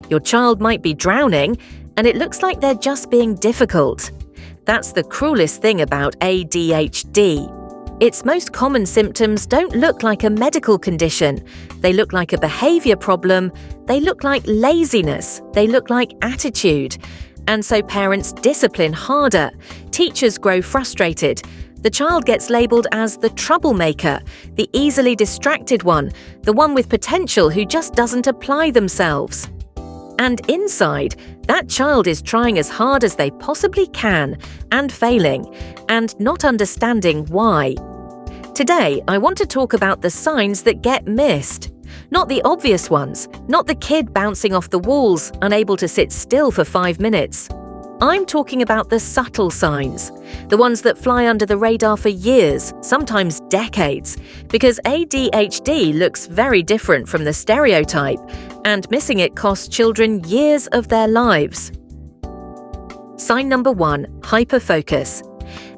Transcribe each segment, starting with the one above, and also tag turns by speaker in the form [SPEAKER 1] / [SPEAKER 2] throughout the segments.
[SPEAKER 1] Your child might be drowning, and it looks like they're just being difficult. That's the cruelest thing about ADHD. Its most common symptoms don't look like a medical condition. They look like a behavior problem. They look like laziness. They look like attitude. And so parents discipline harder. Teachers grow frustrated. The child gets labeled as the troublemaker, the easily distracted one, the one with potential who just doesn't apply themselves. And inside, that child is trying as hard as they possibly can and failing, and not understanding why. Today, I want to talk about the signs that get missed. Not the obvious ones, not the kid bouncing off the walls, unable to sit still for 5 minutes. I'm talking about the subtle signs, the ones that fly under the radar for years, sometimes decades, because ADHD looks very different from the stereotype, and missing it costs children years of their lives. Sign number 1, hyperfocus.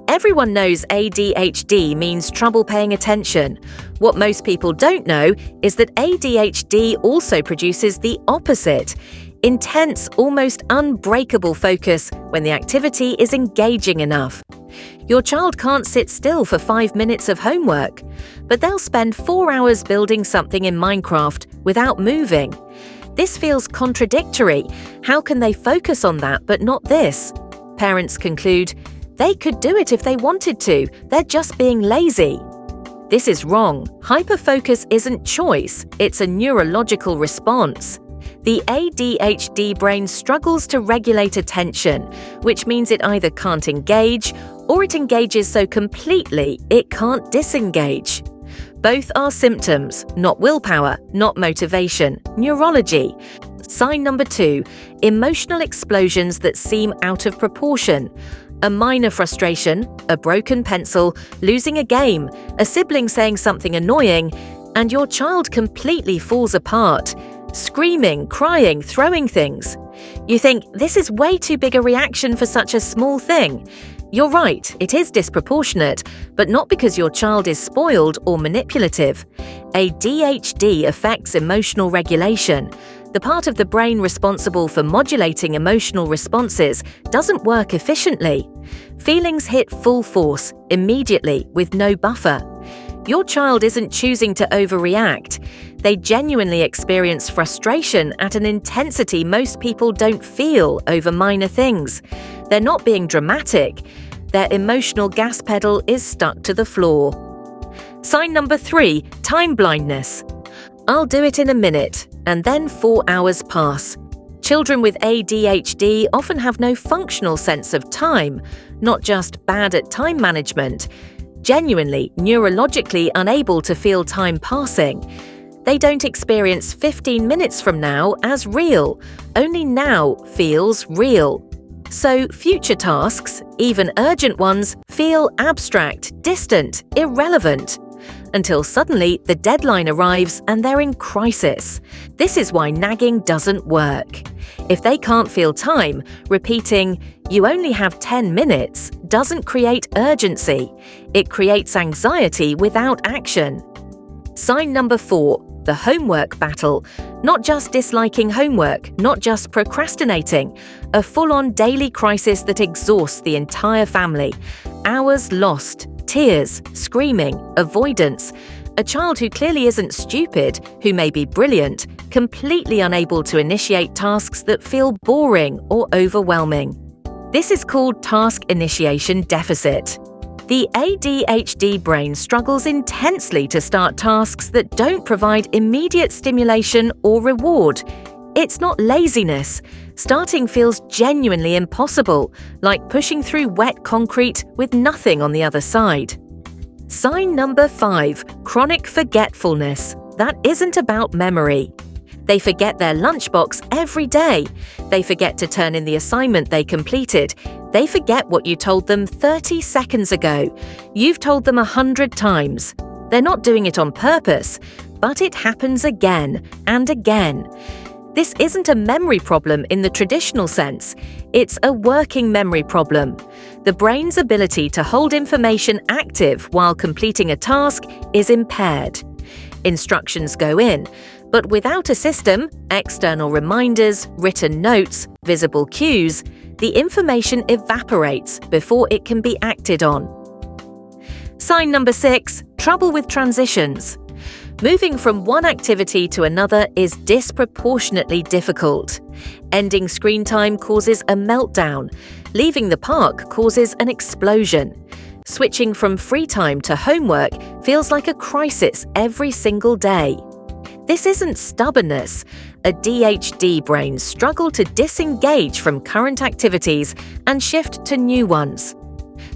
[SPEAKER 1] Everyone knows ADHD means trouble paying attention. What most people don't know is that ADHD also produces the opposite: intense, almost unbreakable focus when the activity is engaging enough. Your child can't sit still for 5 minutes of homework, but they'll spend 4 hours building something in Minecraft without moving. This feels contradictory. How can they focus on that but not this? Parents conclude, they could do it if they wanted to, they're just being lazy. This is wrong. Hyperfocus isn't choice, it's a neurological response. The ADHD brain struggles to regulate attention, which means it either can't engage or it engages so completely it can't disengage. Both are symptoms, not willpower, not motivation, neurology. Sign number 2, emotional explosions that seem out of proportion. A minor frustration, a broken pencil, losing a game, a sibling saying something annoying, and your child completely falls apart. Screaming, crying, throwing things. You think, this is way too big a reaction for such a small thing. You're right, it is disproportionate, but not because your child is spoiled or manipulative. ADHD affects emotional regulation. The part of the brain responsible for modulating emotional responses doesn't work efficiently. Feelings hit full force, immediately, with no buffer. Your child isn't choosing to overreact. They genuinely experience frustration at an intensity most people don't feel over minor things. They're not being dramatic. Their emotional gas pedal is stuck to the floor. Sign number 3, time blindness. I'll do it in a minute, and then 4 hours pass. Children with ADHD often have no functional sense of time, not just bad at time management. Genuinely, neurologically unable to feel time passing. They don't experience 15 minutes from now as real. Only now feels real. So future tasks, even urgent ones, feel abstract, distant, irrelevant. Until suddenly the deadline arrives and they're in crisis. This is why nagging doesn't work. If they can't feel time, repeating, "You only have 10 minutes," doesn't create urgency. It creates anxiety without action. Sign number 4, the homework battle. Not just disliking homework, not just procrastinating. A full-on daily crisis that exhausts the entire family. Hours lost. Tears, screaming, avoidance. A child who clearly isn't stupid, who may be brilliant, completely unable to initiate tasks that feel boring or overwhelming. This is called task initiation deficit. The ADHD brain struggles intensely to start tasks that don't provide immediate stimulation or reward. It's not laziness. Starting feels genuinely impossible, like pushing through wet concrete with nothing on the other side. Sign number 5, chronic forgetfulness. That isn't about memory. They forget their lunchbox every day. They forget to turn in the assignment they completed. They forget what you told them 30 seconds ago. You've told them 100 times. They're not doing it on purpose, but it happens again and again. This isn't a memory problem in the traditional sense. It's a working memory problem. The brain's ability to hold information active while completing a task is impaired. Instructions go in, But without a system, external reminders, written notes, visible cues, the information evaporates before it can be acted on. Sign number 6, trouble with transitions. Moving from one activity to another is disproportionately difficult. Ending screen time causes a meltdown. Leaving the park causes an explosion. Switching from free time to homework feels like a crisis every single day. This isn't stubbornness. ADHD brains struggle to disengage from current activities and shift to new ones.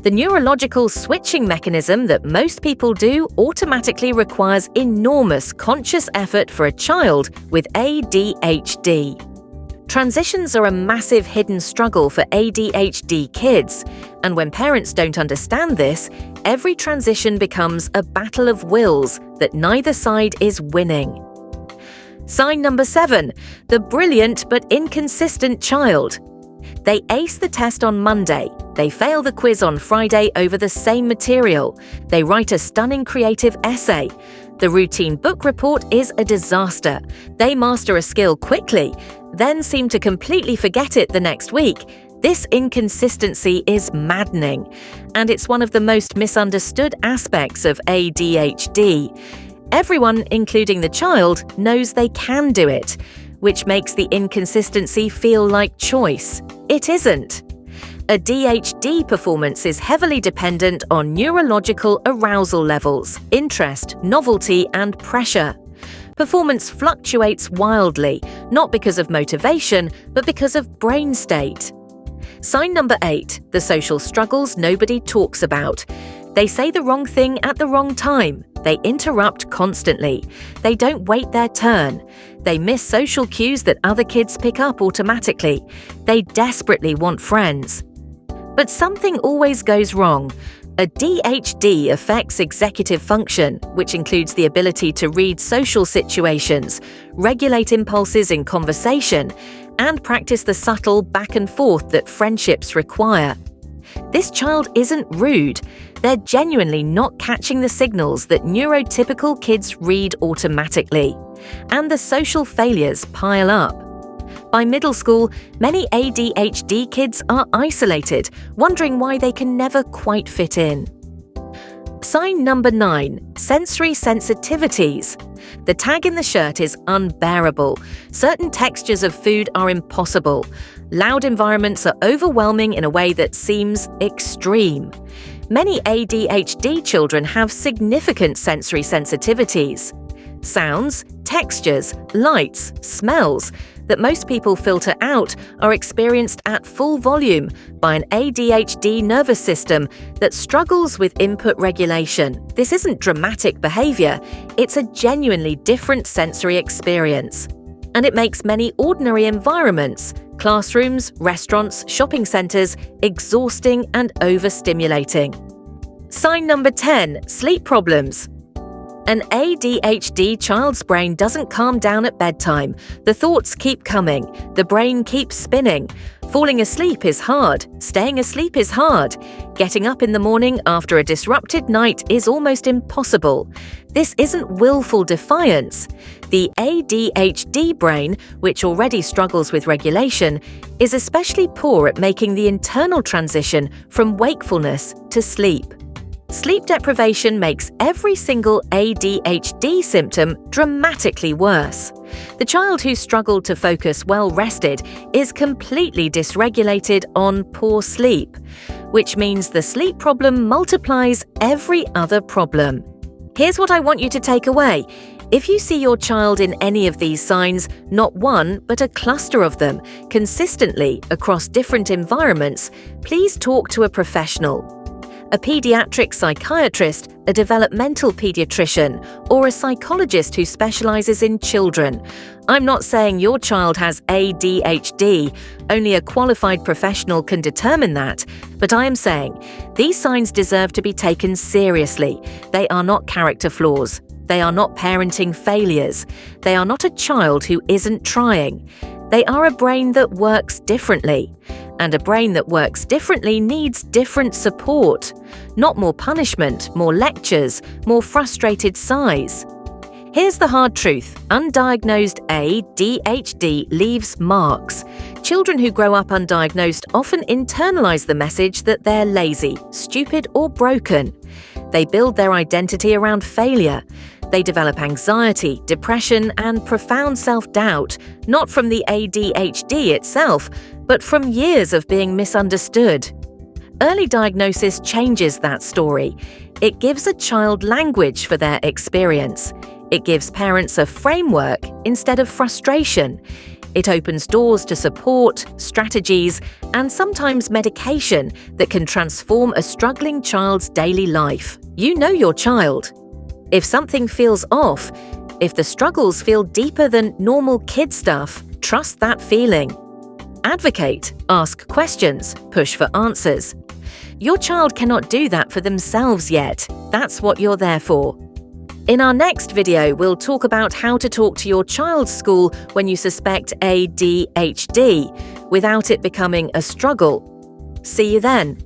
[SPEAKER 1] The neurological switching mechanism that most people do automatically requires enormous conscious effort for a child with ADHD. Transitions are a massive hidden struggle for ADHD kids, and when parents don't understand this, every transition becomes a battle of wills that neither side is winning. Sign number 7, the brilliant but inconsistent child. They ace the test on Monday. They fail the quiz on Friday over the same material. They write a stunning creative essay. The routine book report is a disaster. They master a skill quickly, then seem to completely forget it the next week. This inconsistency is maddening, and it's one of the most misunderstood aspects of ADHD. Everyone, including the child, knows they can do it, which makes the inconsistency feel like choice. It isn't. ADHD performance is heavily dependent on neurological arousal levels, interest, novelty, and pressure. Performance fluctuates wildly, not because of motivation, but because of brain state. Sign number 8, the social struggles nobody talks about. They say the wrong thing at the wrong time. They interrupt constantly. They don't wait their turn. They miss social cues that other kids pick up automatically. They desperately want friends. But something always goes wrong. ADHD affects executive function, which includes the ability to read social situations, regulate impulses in conversation, and practice the subtle back and forth that friendships require. This child isn't rude. They're genuinely not catching the signals that neurotypical kids read automatically. And the social failures pile up. By middle school, many ADHD kids are isolated, wondering why they can never quite fit in. Sign number 9, sensory sensitivities. The tag in the shirt is unbearable. Certain textures of food are impossible. Loud environments are overwhelming in a way that seems extreme. Many ADHD children have significant sensory sensitivities. Sounds, textures, lights, smells that most people filter out are experienced at full volume by an ADHD nervous system that struggles with input regulation. This isn't dramatic behavior, it's a genuinely different sensory experience. And it makes many ordinary environments, classrooms, restaurants, shopping centers, exhausting and overstimulating. Sign number 10, sleep problems. An ADHD child's brain doesn't calm down at bedtime. The thoughts keep coming. The brain keeps spinning. Falling asleep is hard. Staying asleep is hard. Getting up in the morning after a disrupted night is almost impossible. This isn't willful defiance. The ADHD brain, which already struggles with regulation, is especially poor at making the internal transition from wakefulness to sleep. Sleep deprivation makes every single ADHD symptom dramatically worse. The child who struggled to focus well rested is completely dysregulated on poor sleep, which means the sleep problem multiplies every other problem. Here's what I want you to take away. If you see your child in any of these signs, not one, but a cluster of them, consistently across different environments, please talk to a professional. A pediatric psychiatrist, a developmental pediatrician, or a psychologist who specializes in children. I'm not saying your child has ADHD, only a qualified professional can determine that, but I am saying these signs deserve to be taken seriously. They are not character flaws. They are not parenting failures. They are not a child who isn't trying. They are a brain that works differently. And a brain that works differently needs different support. Not more punishment, more lectures, more frustrated sighs. Here's the hard truth. Undiagnosed ADHD leaves marks. Children who grow up undiagnosed often internalize the message that they're lazy, stupid, or broken. They build their identity around failure. They develop anxiety, depression, and profound self-doubt, not from the ADHD itself, but from years of being misunderstood. Early diagnosis changes that story. It gives a child language for their experience. It gives parents a framework instead of frustration. It opens doors to support, strategies, and sometimes medication that can transform a struggling child's daily life. You know your child. If something feels off, if the struggles feel deeper than normal kid stuff, trust that feeling. Advocate, ask questions, push for answers. Your child cannot do that for themselves yet. That's what you're there for. In our next video, we'll talk about how to talk to your child's school when you suspect ADHD without it becoming a struggle. See you then.